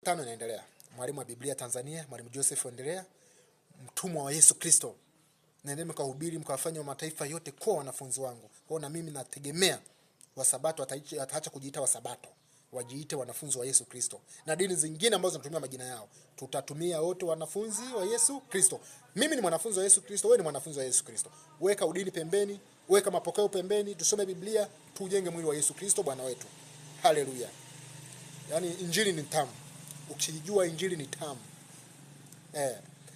Tano inaendelea. Mwalimu wa Biblia Tanzania, Mwalimu Joseph Endelea, mtumwa wa Yesu Kristo. Nendeni mkahubiri mkawafanya mataifa yote kwa wanafunzi wangu. Kwa na mimi nategemea Wasabato wataacha kujiita Wasabato, wajiite wanafunzi wa Yesu Kristo. Na dini zingine ambazo zinatumia majina yao, tutatumia wote wanafunzi wa Yesu Kristo. Mimi ni mwanafunzi wa Yesu Kristo, wewe ni mwanafunzi wa Yesu Kristo. Weka udini pembeni, weka mapokeo pembeni, tusome Biblia, tujenge mwili wa Yesu Kristo Bwana wetu. Haleluya. Yaani injili ni tamu. Ukijua injili ni tamu.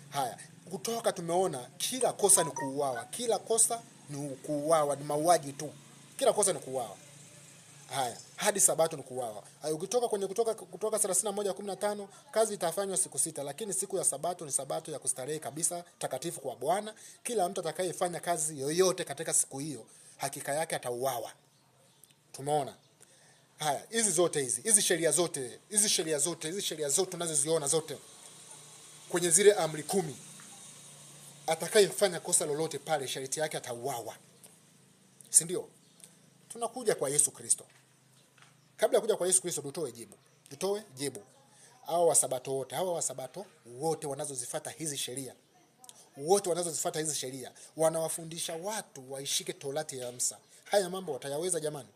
Haya, kutoka tumeona kila kosa ni kuuawa. Kila kosa ni kuuawa, ni mauaji tu. Kila kosa ni kuuawa. Haya, hadi Sabato ni kuuawa. Haya, ukitoka kwenye kutoka 31:15, kazi itafanywa siku 6, lakini siku ya Sabato ni Sabato ya kustarehe kabisa, takatifu kwa Bwana. Kila mtu atakayefanya kazi yoyote katika siku hiyo, hakika yake atauawa. Tumeona. Haya, hizi sheria zote tunazoziona zote kwenye zile amri 10. Atakayefanya kosa lolote pale sharti yake atauawa. Si ndio? Tunakuja kwa Yesu Kristo. Kabla ya kuja kwa Yesu Kristo tutoe jibu. Hawa Wasabato wote wanazozifuata hizi sheria, wanawafundisha watu waishike Torati ya Musa. Haya mambo watayaweza jamani?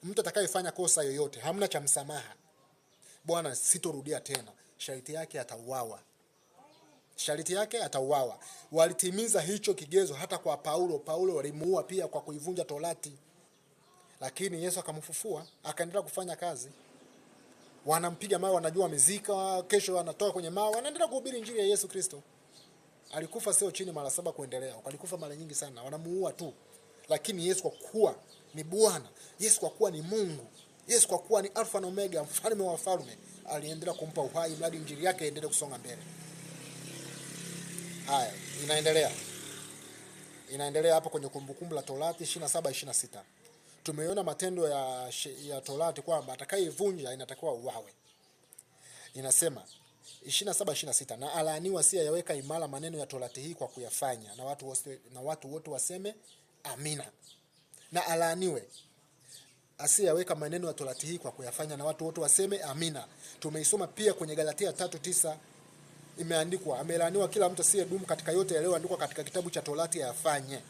Mtu atakayefanya kosa yoyote, hamna cha msamaha. Bwana, sitorudia tena. Sharti yake atauawa. Walitimiza hicho kigezo hata kwa Paulo. Paulo walimuua pia kwa kuivunja Torati. Lakini Yesu akamfufua, akaendelea kufanya kazi. Wanampiga mawe, wanajua amezika, kesho anatoka kwenye mawe, wanaendelea kuhubiri injili ya Yesu Kristo. Alikufa sio chini mara 7 kuendelea. Alikufa mara nyingi sana. Wanamuua tu. Lakini Yesu kwa kuwa ni Bwana, Yesu kwa kuwa ni Mungu, Yesu kwa kuwa ni Alfa na Omega, mfalme wa wafalme, aliendelea kumpa uhai hadi injili yake iendelee kusonga mbele. Haya, inaendelea hapa kwenye Kumbukumbu la Torati 27:26. Tumeona matendo ya Torati kwamba atakayevunja inatakiwa uawe. Inasema 27:26, na alaaniwa asiyeyaweka imara maneno ya Torati hii kwa kuyafanya, na watu wote waseme amina. Na alaaniwe asiyeyaweka maneno ya Torati hii kwa kuyafanya, na watu wote waseme amina. Tumeisoma pia kwenye Galatia 3:9, imeandikwa amelaaniwa kila mtu asiyedumu katika yote yaliyoandikwa katika kitabu cha Torati ayafanye.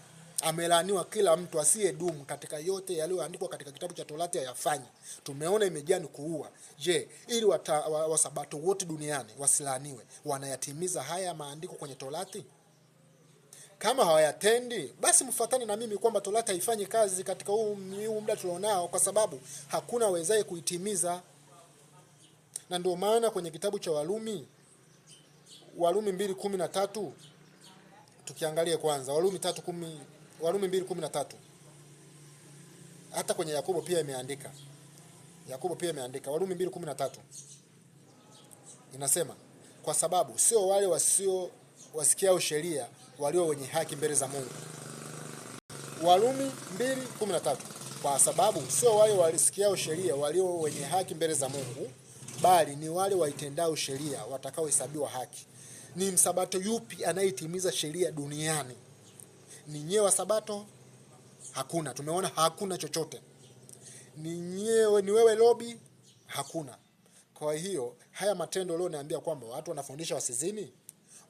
Amelaaniwa kila mtu asiyedumu katika yote yaliyoandikwa katika kitabu cha Torati ayafanye. Tumeona imejaa ni kuua. Je, ili Wasabato wote duniani wasilaaniwe, wanayatimiza haya maandiko kwenye Torati? Kama hawayatendi, basi mfuatane na mimi kwamba Torati haifanyi kazi katika huu muda tulionao, kwa sababu hakuna awezaye kuitimiza. Na ndio maana kwenye kitabu cha Warumi 2:13, tukiangalia kwanza Warumi 2:13. Hata kwenye Yakobo pia imeandika. Warumi 2:13. Inasema, kwa sababu sio wale wasikiao sheria walio wenye haki mbele za Mungu. Warumi 2:13. Kwa sababu sio wale wasikiao sheria walio wenye haki mbele za Mungu, bali ni wale waitendao sheria watakaohesabiwa haki. Ni msabato yupi anayetimiza sheria duniani? Ni nyewe Wasabato? Hakuna. Tumeona hakuna chochote. Ni wewe lobi? Hakuna. Kwa hiyo haya matendo leo naambia kwamba watu wanafundisha wasizini,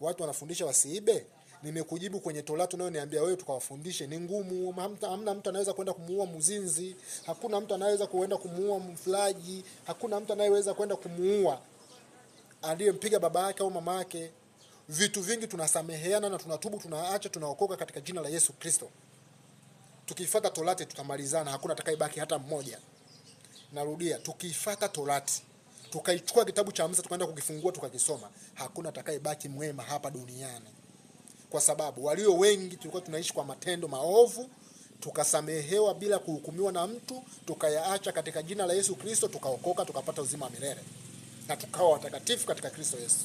watu wanafundisha wasiibe. Nimekujibu kwenye Torati nayo niambia wewe tukawafundishe, ni ngumu. Hamna mtu anaweza kwenda kumuua mzinzi, hakuna mtu anaweza kwenda kumuua mfulaji, hakuna mtu anayeweza kwenda kumuua aliyempiga baba yake au mama yake. Vitu vingi tunasameheana na tunatubu, tunaacha, tunaokoka katika jina la Yesu Kristo. Tukifuata Torati tutamalizana, hakuna atakayebaki hata mmoja. Narudia, tukifuata Torati, tukaichukua kitabu cha Musa tukaenda kukifungua tukakisoma, hakuna atakayebaki mwema hapa duniani. Kwa sababu walio wengi tulikuwa tunaishi kwa matendo maovu, tukasamehewa bila kuhukumiwa na mtu, tukayaacha katika jina la Yesu Kristo, tukaokoka, tukapata uzima wa milele. Na tukawa watakatifu katika Kristo Yesu.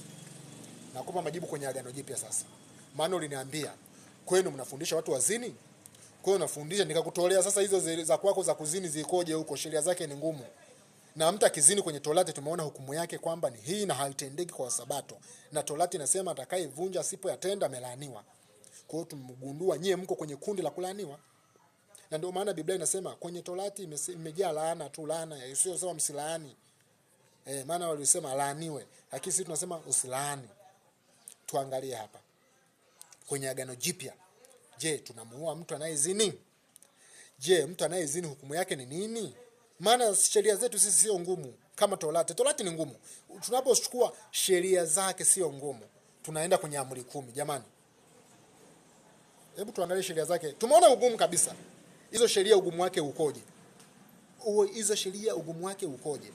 Nakupa majibu kwenye Agano Jipya sasa. Maana uliniambia, kwenu mnafundisha watu wazini? Kwenu nafundisha nikakutolea sasa hizo za kwako za kuzini zikoje huko? Sheria zake ni ngumu. Na mtu akizini kwenye Torati tumeona hukumu yake kwamba ni hii na haitendeki kwa Sabato. Na Torati inasema atakayevunja asipoyatenda amelaaniwa. Kwa hiyo tumgundua nyie mko kwenye kundi la kulaaniwa. Na ndio maana Biblia inasema kwenye Torati imejaa laana tu, laana isiyo sawa, msilaani. Maana walisema laaniwe, lakini sisi tunasema usilaani. Tuangalie hapa kwenye Agano Jipya. Je, tunamuua mtu anayezini? Je, mtu anayezini hukumu yake ni nini? Maana sheria zetu sisi sio ngumu kama Torati. Torati ni ngumu. Tunapochukua sheria zake sio ngumu. Tunaenda kwenye amri 10. Jamani, hebu tuangalie sheria zake. Tumeona ugumu kabisa. Hizo sheria ugumu wake ukoje? Hizo sheria ugumu wake ukoje?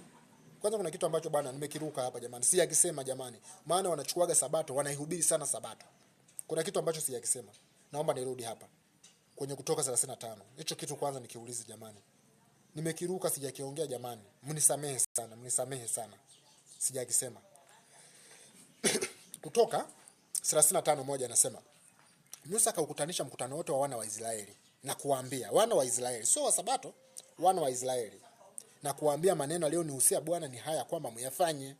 Kwanza kuna kitu ambacho bana nimekiruka hapa jamani. Si yakisema jamani. Maana wanachukuaga Sabato, wanaihubiri sana Sabato. Kuna kitu ambacho si yakisema. Naomba nirudi hapa kwenye Kutoka 35. Hicho kitu kwanza nikiulize jamani. Nimekiruka sijakiongea jamani. Mnisamehe sana. Sijakisema. Kutoka 35:1 anasema, Musa akaukutanisha mkutano wote wa wana wa Israeli na kuwaambia, wana wa Israeli sio wa Sabato, wana wa Israeli, na kuwaambia maneno aliyonihusia Bwana ni haya kwamba myafanye.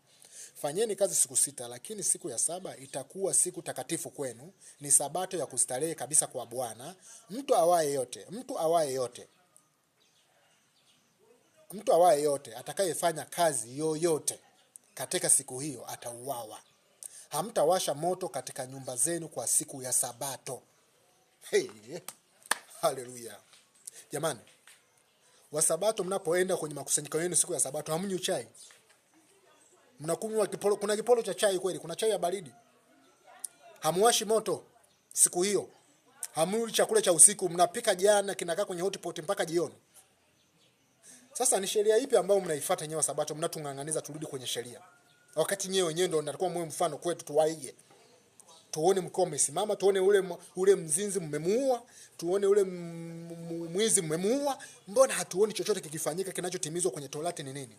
Fanyeni kazi siku 6, lakini siku ya 7 itakuwa siku takatifu kwenu, ni Sabato ya kustarehe kabisa kwa Bwana. Mtu awaye yote atakayefanya kazi yoyote katika siku hiyo atauawa. Hamtawasha moto katika nyumba zenu kwa siku ya Sabato. Hey, haleluya. Jamani, wa Sabato mnapoenda kwenye makusanyiko yenu siku ya Sabato hamnywi chai? Mnakunywa kipolo? Kuna kipolo cha chai kweli? Kuna chai ya baridi? Hamwashi moto siku hiyo? Hamuli chakula cha usiku? Mnapika jana kinakaa kwenye hot pot mpaka jioni. Sasa ni sheria ipi ambayo mnaifuata nyewe wa Sabato? Mnatung'ang'aniza turudi kwenye sheria, wakati nyewe wenyewe ndio natakuwa mwe mfano kwetu tuwaige. Tuone mko mmesimama, tuone ule mzinzi mmemuua, tuone ule mwizi mmemuua. Mbona hatuoni chochote kikifanyika kinachotimizwa kwenye Torati ni nini?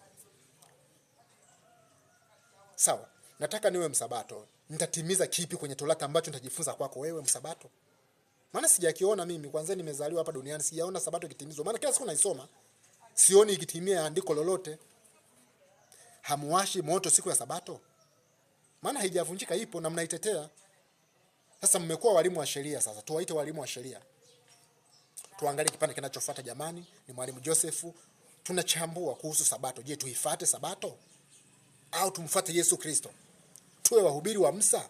Sawa, nataka niwe Msabato. Nitatimiza kipi kwenye Torati ambacho nitajifunza kwako wewe Msabato? Maana sijakiona mimi, kwanza nimezaliwa hapa duniani sijaona Sabato ikitimizwa. Maana kila siku naisoma, sioni ikitimia andiko lolote. Hamuwashi moto siku ya Sabato? Maana haijavunjika, ipo na mnaitetea. Sasa mmekuwa walimu wa sheria. Sasa tuwaite walimu wa sheria. Tuangalie kipande kinachofuata jamani. Ni mwalimu Joseph. Tunachambua kuhusu Sabato. Je, tuifuate Sabato au tumfuate Yesu Kristo? Tuwe wahubiri wa Musa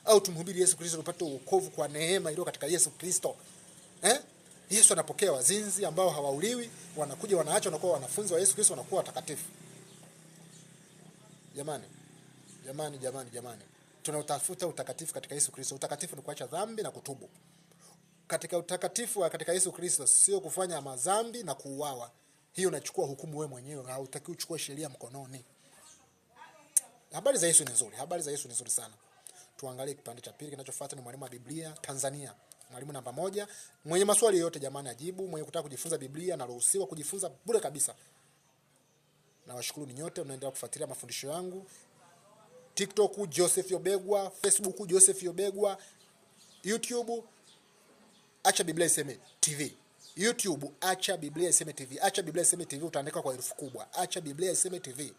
au tumhubiri Yesu Kristo tupate wokovu kwa neema iliyo katika Yesu Kristo? Yesu anapokea wazinzi ambao hawauliwi, wanakuja wanaacha wanakuwa wanafunzi wa Yesu Kristo, wanakuwa watakatifu. Jamani. Tunautafuta utakatifu katika Yesu Kristo. Utakatifu ni kuacha dhambi na kutubu. Katika utakatifu katika Yesu Kristo sio kufanya madhambi na kuuawa. Hiyo unachukua hukumu wewe mwenyewe, hautaki uchukue sheria mkononi. Habari za Yesu ni nzuri sana. Tuangalie kipande cha pili kinachofuata. Ni mwalimu wa Biblia Tanzania. Mwalimu namba 1. Mwenye maswali yote jamani ajibu. Mwenye kutaka kujifunza Biblia anaruhusiwa kujifunza bure kabisa. Na washukuru ni nyote mnaendelea kufuatilia mafundisho yangu. TikTok Joseph Yobegwa, Facebook Joseph Yobegwa, YouTube Acha Biblia Iseme TV. YouTube Acha Biblia Iseme TV. Acha Biblia Iseme TV utaandika kwa herufi kubwa. Acha Biblia Iseme TV.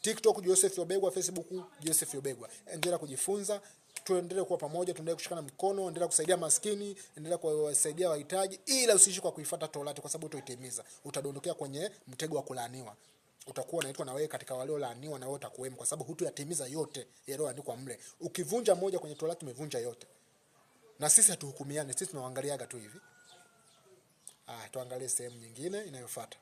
TikTok Joseph Yobegwa, Facebook Joseph Yobegwa. Endelea kujifunza, tuendelee kuwa pamoja, tuendelee kushikana mikono, endelea kusaidia maskini, endelea kuwasaidia wahitaji, ila usiishi kwa kuifuata Torati kwa sababu utaitimiza. Utadondokea kwenye mtego wa kulaaniwa. Utakuwa unaitwa na wewe katika wale walaaniwa na wewe utakuwemo kwa sababu hutayatimiza yote yaliyoandikwa mle. Ukivunja moja kwenye Torati umevunja yote. Na sisi hatuhukumiane, sisi tunaangaliaga tu hivi. Tuangalie sehemu nyingine inayofuata.